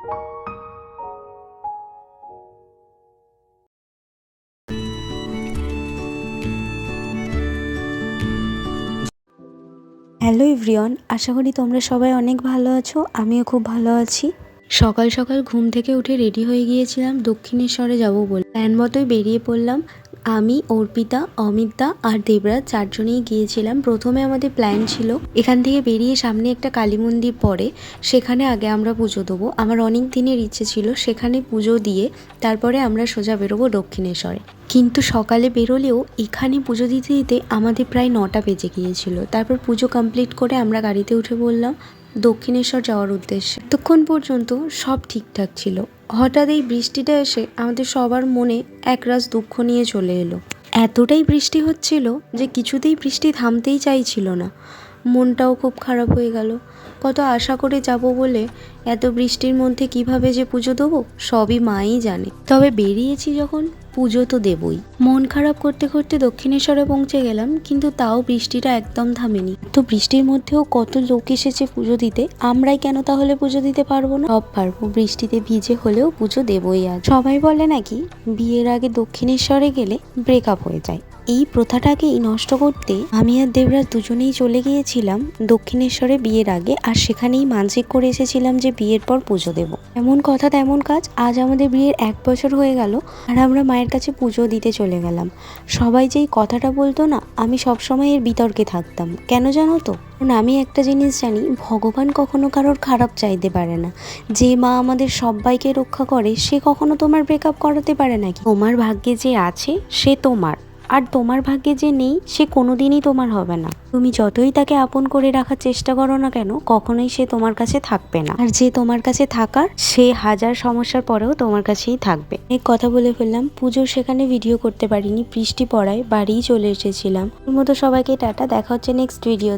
Hello everyone, আশা করি তোমরা সবাই অনেক ভালো আছো। আমিও খুব ভালো আছি। সকাল সকাল ঘুম থেকে উঠে রেডি হয়ে গিয়েছিলাম দক্ষিণেশ্বরে যাব বলে। প্ল্যান মতোই বেরিয়ে পড়লাম। আমি, অর্পিতা, অমিতদা আর দেবরাজ চারজনেই গিয়েছিলাম। প্রথমে আমাদের প্ল্যান ছিল এখান থেকে বেরিয়ে সামনে একটা কালী মন্দির পড়ে, সেখানে আগে আমরা পুজো দেবো। আমার অনেক দিনের ইচ্ছে ছিল সেখানে পুজো দিয়ে তারপরে আমরা সোজা বেরোবো দক্ষিণেশ্বরে। কিন্তু সকালে বেরোলেও এখানে পুজো দিতে দিতে আমাদের প্রায় 9টা বেজে গিয়েছিল। তারপর পুজো কমপ্লিট করে আমরা গাড়িতে উঠে পড়লাম দক্ষিণেশ্বর যাওয়ার উদ্দেশ্যে। ততক্ষণ পর্যন্ত সব ঠিকঠাক ছিল। হঠাৎ এই বৃষ্টিটা এসে আমাদের সবার মনে একরাশ দুঃখ নিয়ে চলে এলো। এতটাই বৃষ্টি হচ্ছিল যে কিছুতেই বৃষ্টি থামতেই চাইছিল না। মনটাও খুব খারাপ হয়ে গেল। কত আশা করে যাব বলে এত বৃষ্টির মধ্যে কিভাবে যে পুজো দেবো সবই মাই জানে। তবে বেরিয়েছি যখন পুজো তো দেবই। মন খারাপ করতে করতে দক্ষিণেশ্বরে পৌঁছে গেলাম, কিন্তু তাও বৃষ্টিটা একদম থামেনি। তো বৃষ্টির মধ্যেও কত লোক এসেছে পুজো দিতে, আমরাই কেন তাহলে পুজো দিতে পারবো না? সব পারবো, বৃষ্টিতে ভিজে হলেও পুজো দেবই। আজ সবাই বলে নাকি বিয়ের আগে দক্ষিণেশ্বরে গেলে ব্রেকআপ হয়ে যায়। এই প্রথাটাকেই নষ্ট করতে আমি আর দেবরাজ দুজনেই চলে গিয়েছিলাম দক্ষিণেশ্বরে বিয়ের আগে, আর সেখানেই মানসিক করে এসেছিলাম যে বিয়ের পর পুজো দেব। এমন কথা তেমন কাজ, আজ আমাদের বিয়ের 1 বছর হয়ে গেল আর আমরা মায়ের কাছে পুজো দিতে চলে গেলাম। সবাই যেই কথাটা বলতো না, আমি সবসময় এর বিতর্কে থাকতাম। কেন জানো তো? কারণ আমি একটা জিনিস জানি, ভগবান কখনো কারোর খারাপ চাইতে পারে না। যে মা আমাদের সবাইকে রক্ষা করে সে কখনো তোমার ব্রেকআপ করাতে পারে নাকি? তোমার ভাগ্যে যে আছে সে তোমার, আর তোমার ভাগ্যে যে নেই সে কোনোদিনই তোমার হবে না। তুমি যতই তাকে আপন করে রাখার চেষ্টা করো না কেন, কখনোই সে তোমার কাছে থাকবে না। আর যে তোমার কাছে থাকার, সে হাজার সমস্যার পরেও তোমার কাছেই থাকবে। এক কথা বলে ফেললাম। পুজোর সেখানে ভিডিও করতে পারিনি, বৃষ্টি পড়ায় বাড়িই চলে এসেছিলাম। ওর মতো সবাইকে টাটা, দেখা হচ্ছে নেক্সট ভিডিও।